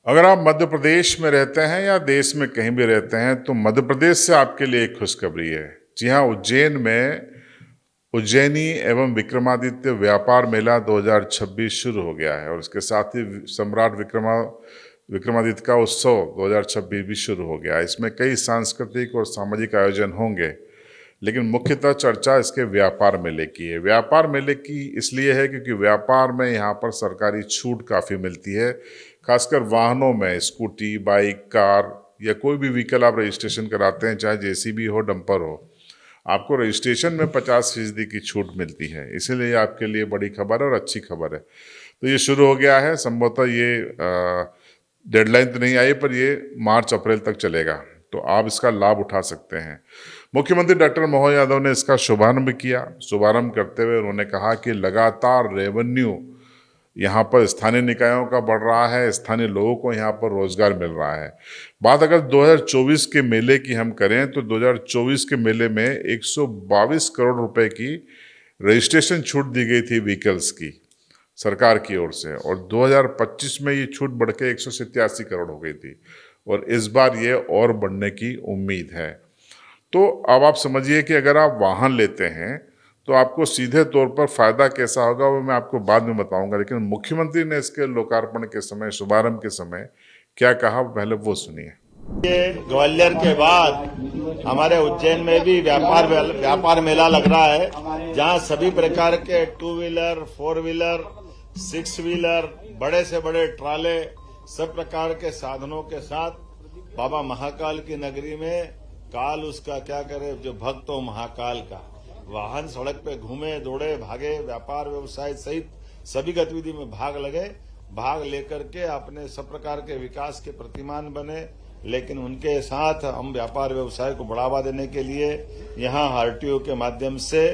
अगर आप मध्य प्रदेश में रहते हैं या देश में कहीं भी रहते हैं तो मध्य प्रदेश से आपके लिए एक खुशखबरी है। जी हाँ, उज्जैन में उज्जैनी एवं विक्रमादित्य व्यापार मेला 2026 शुरू हो गया है और उसके साथ ही सम्राट विक्रमादित्य का उत्सव 2026 भी शुरू हो गया है। इसमें कई सांस्कृतिक और सामाजिक आयोजन होंगे, लेकिन मुख्यतः चर्चा इसके व्यापार मेले की है। व्यापार मेले की इसलिए है क्योंकि व्यापार में यहाँ पर सरकारी छूट काफ़ी मिलती है, खासकर वाहनों में स्कूटी, बाइक, कार या कोई भी व्हीकल आप रजिस्ट्रेशन कराते हैं, चाहे जेसीबी हो, डंपर हो, आपको रजिस्ट्रेशन में 50% की छूट मिलती है। इसीलिए आपके लिए बड़ी खबर है और अच्छी खबर है। तो ये शुरू हो गया है। संभवतः ये डेडलाइन तो नहीं आई, पर ये मार्च अप्रैल तक चलेगा, तो आप इसका लाभ उठा सकते हैं। मुख्यमंत्री डॉक्टर मोहन यादव ने इसका शुभारंभ किया। शुभारंभ करते हुए उन्होंने कहा कि लगातार रेवेन्यू यहाँ पर स्थानीय निकायों का बढ़ रहा है, स्थानीय लोगों को यहाँ पर रोजगार मिल रहा है। बात अगर 2024 के मेले की हम करें तो 2024 के मेले में 122 करोड़ रुपए की रजिस्ट्रेशन छूट दी गई थी व्हीकल्स की सरकार की ओर से, और 2025 में ये छूट बढ़ के 187 करोड़ हो गई थी और इस बार ये और बढ़ने की उम्मीद है। तो अब आप समझिए कि अगर आप वाहन लेते हैं तो आपको सीधे तौर पर फायदा कैसा होगा वो मैं आपको बाद में बताऊंगा, लेकिन मुख्यमंत्री ने इसके लोकार्पण के समय, शुभारंभ के समय क्या कहा, पहले वो सुनिए। ये ग्वालियर के बाद हमारे उज्जैन में भी व्यापार मेला लग रहा है, जहां सभी प्रकार के 2 व्हीलर, 4 व्हीलर, 6 व्हीलर, बड़े से बड़े ट्राले, सब प्रकार के साधनों के साथ बाबा महाकाल की नगरी में काल उसका क्या करे जो भक्त हो महाकाल का, वाहन सड़क पे घूमे, दौड़े, भागे, व्यापार व्यवसाय सहित सभी गतिविधि में भाग लेकर के अपने सब प्रकार के विकास के प्रतिमान बने। लेकिन उनके साथ हम व्यापार व्यवसाय को बढ़ावा देने के लिए यहाँ आरटीओ के माध्यम से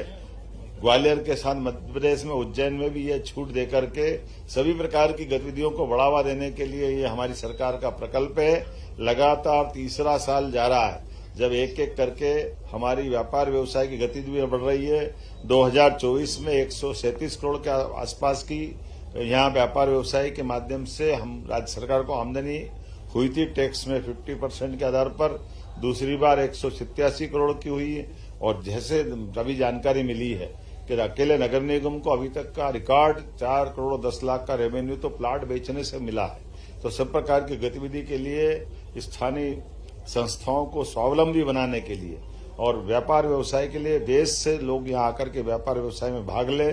ग्वालियर के साथ मध्य प्रदेश में उज्जैन में भी ये छूट देकर के सभी प्रकार की गतिविधियों को बढ़ावा देने के लिए ये हमारी सरकार का प्रकल्प है। लगातार तीसरा साल जा रहा है जब एक एक करके हमारी व्यापार व्यवसाय की गतिविधियां बढ़ रही है। 2024 में 137 करोड़ के आसपास की यहाँ व्यापार व्यवसाय के माध्यम से हम राज्य सरकार को आमदनी हुई थी, टैक्स में 50% के आधार पर। दूसरी बार 187 करोड़ की हुई है और जैसे अभी जानकारी मिली है कि अकेले नगर निगम को अभी तक का रिकॉर्ड 4 करोड़ 10 लाख का रेवेन्यू तो प्लाट बेचने से मिला है। तो सब प्रकार की गतिविधि के लिए स्थानीय संस्थाओं को स्वावलंबी बनाने के लिए और व्यापार व्यवसाय के लिए देश से लोग यहाँ आकर के व्यापार व्यवसाय में भाग ले।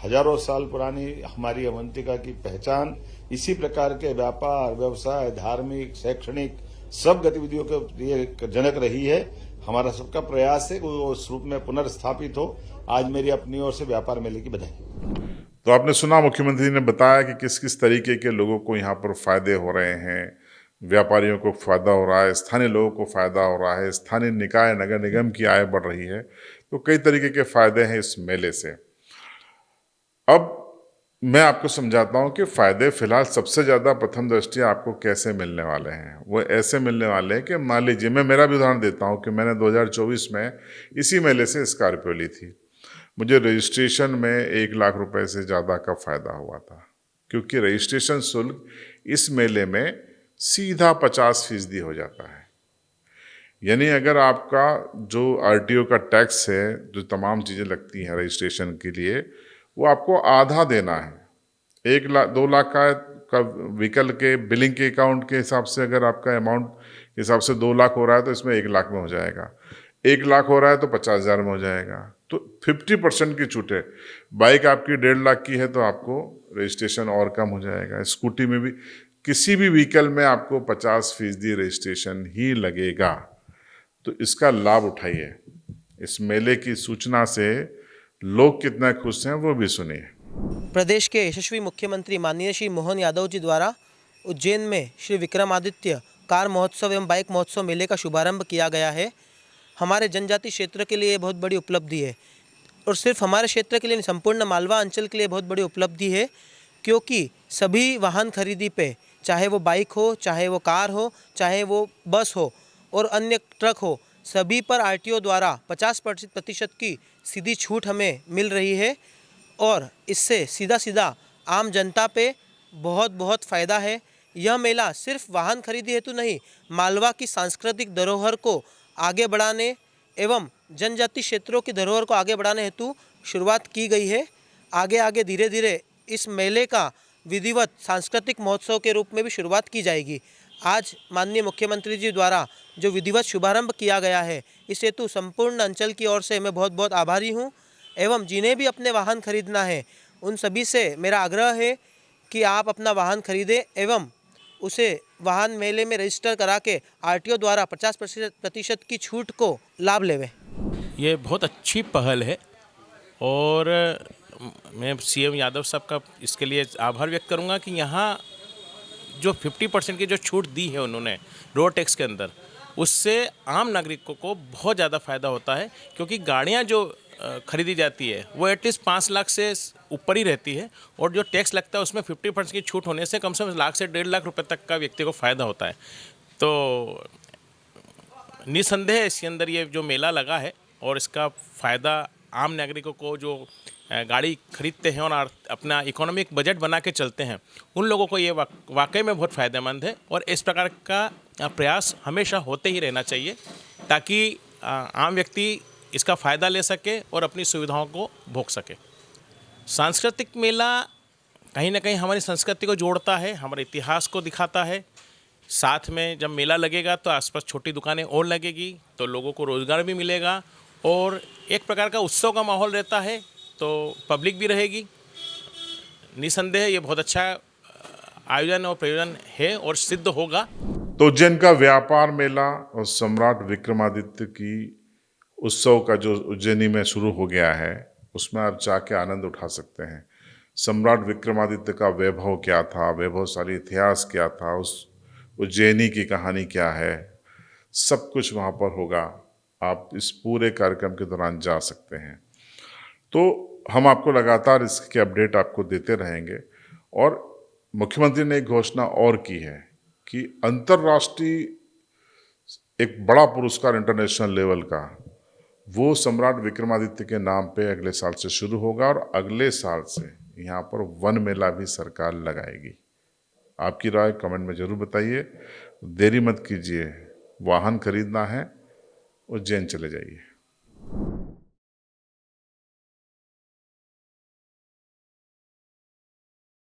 हजारों साल पुरानी हमारी अवंतिका की पहचान इसी प्रकार के व्यापार व्यवसाय, धार्मिक, शैक्षणिक सब गतिविधियों के लिए जनक रही है। हमारा सबका प्रयास है कि वो उस रूप में पुनर्स्थापित हो। आज मेरी अपनी ओर से व्यापार मेले की बधाई। तो आपने सुना, मुख्यमंत्री ने बताया कि किस किस तरीके के लोगों को यहाँ पर फायदे हो रहे हैं। व्यापारियों को फायदा हो रहा है, स्थानीय लोगों को फायदा हो रहा है, स्थानीय निकाय, नगर निगम की आय बढ़ रही है। तो कई तरीके के फायदे हैं इस मेले से। अब मैं आपको समझाता हूं कि फायदे फिलहाल सबसे ज्यादा प्रथम दृष्टया आपको कैसे मिलने वाले हैं। वो ऐसे मिलने वाले हैं कि मान लीजिए, मैं मेरा भी उदाहरण देता हूं कि मैंने 2024 में इसी मेले से स्कॉर्पियो ली थी। मुझे रजिस्ट्रेशन में 1 लाख रुपए से ज़्यादा का फायदा हुआ था, क्योंकि रजिस्ट्रेशन शुल्क इस मेले में सीधा 50% हो जाता है। यानी अगर आपका जो आरटीओ का टैक्स है, जो तमाम चीज़ें लगती हैं रजिस्ट्रेशन के लिए, वो आपको आधा देना है। 1 लाख 2 लाख का व्हीकल के बिलिंग के अकाउंट के हिसाब से अगर आपका अमाउंट के हिसाब से 2 लाख हो रहा है तो इसमें 1 लाख में हो जाएगा। 1 लाख हो रहा है तो 50,000 में हो जाएगा। तो 50% की छूट है। बाइक आपकी 1.5 लाख की है तो आपको रजिस्ट्रेशन और कम हो जाएगा। स्कूटी में भी, किसी भी व्हीकल में आपको 50% रजिस्ट्रेशन ही लगेगा। तो इसका लाभ उठाइए। इस मेले की सूचना से लोग कितना खुश हैं वो भी सुनिए। प्रदेश के यशस्वी मुख्यमंत्री माननीय श्री मोहन यादव जी द्वारा उज्जैन में श्री विक्रमादित्य कार महोत्सव एवं बाइक महोत्सव मेले का शुभारंभ किया गया है। हमारे जनजाति क्षेत्र के लिए बहुत बड़ी उपलब्धि है और सिर्फ हमारे क्षेत्र के लिए नहीं, संपूर्ण मालवा अंचल के लिए बहुत बड़ी उपलब्धि है, क्योंकि सभी वाहन खरीदी पे, चाहे वो बाइक हो, चाहे वो कार हो, चाहे वो बस हो और अन्य ट्रक हो, सभी पर आरटीओ द्वारा 50% की सीधी छूट हमें मिल रही है और इससे सीधा आम जनता पे बहुत फ़ायदा है। यह मेला सिर्फ वाहन खरीदी हेतु नहीं, मालवा की सांस्कृतिक धरोहर को आगे बढ़ाने एवं जनजाति क्षेत्रों की धरोहर को आगे बढ़ाने हेतु शुरुआत की गई है। आगे आगे धीरे धीरे इस मेले का विधिवत सांस्कृतिक महोत्सव के रूप में भी शुरुआत की जाएगी। आज माननीय मुख्यमंत्री जी द्वारा जो विधिवत शुभारंभ किया गया है, इस हेतु संपूर्ण अंचल की ओर से मैं बहुत बहुत आभारी हूँ। एवं जिन्हें भी अपने वाहन खरीदना है, उन सभी से मेरा आग्रह है कि आप अपना वाहन खरीदें एवं उसे वाहन मेले में रजिस्टर करा के आरटीओ द्वारा 50% की छूट को लाभ लेवें। ये बहुत अच्छी पहल है और मैं सीएम यादव साहब का इसके लिए आभार व्यक्त करूंगा कि यहाँ जो 50% की जो छूट दी है उन्होंने रोड टैक्स के अंदर, उससे आम नागरिकों को बहुत ज़्यादा फ़ायदा होता है। क्योंकि गाड़ियाँ जो खरीदी जाती है वो एटलीस्ट 5 लाख से ऊपर ही रहती है और जो टैक्स लगता है उसमें 50% की छूट होने से कम लाख से 1.5 लाख रुपए तक का व्यक्ति को फ़ायदा होता है। तो निसंदेह इसके अंदर ये जो मेला लगा है और इसका फ़ायदा आम नागरिकों को जो गाड़ी खरीदते हैं और अपना इकोनॉमिक बजट बना के चलते हैं, उन लोगों को ये वाकई में बहुत फ़ायदेमंद है। और इस प्रकार का प्रयास हमेशा होते ही रहना चाहिए ताकि आम व्यक्ति इसका फ़ायदा ले सके और अपनी सुविधाओं को भोग सके। सांस्कृतिक मेला कहीं ना कहीं हमारी संस्कृति को जोड़ता है, हमारे इतिहास को दिखाता है। साथ में जब मेला लगेगा तो आसपास छोटी दुकानें और लगेगी तो लोगों को रोज़गार भी मिलेगा और एक प्रकार का उत्सव का माहौल रहता है, तो पब्लिक भी रहेगी। निसंदेह ये बहुत अच्छा आयोजन और प्रयोजन है और सिद्ध होगा। तो उज्जैन का व्यापार मेला और सम्राट विक्रमादित्य की उत्सव का जो उज्जैनी में शुरू हो गया है, उसमें आप जाके आनंद उठा सकते हैं। सम्राट विक्रमादित्य का वैभव क्या था, वैभवशाली इतिहास क्या था, उस उज्जैनी की कहानी क्या है, सब कुछ वहाँ पर होगा। आप इस पूरे कार्यक्रम के दौरान जा सकते हैं। तो हम आपको लगातार इसके अपडेट आपको देते रहेंगे। और मुख्यमंत्री ने एक घोषणा और की है कि अंतर्राष्ट्रीय एक बड़ा पुरस्कार इंटरनेशनल लेवल का, वो सम्राट विक्रमादित्य के नाम पे अगले साल से शुरू होगा और अगले साल से यहाँ पर वन मेला भी सरकार लगाएगी। आपकी राय कमेंट में ज़रूर बताइए। देरी मत कीजिए, वाहन खरीदना है, उज्जैन चले जाइए।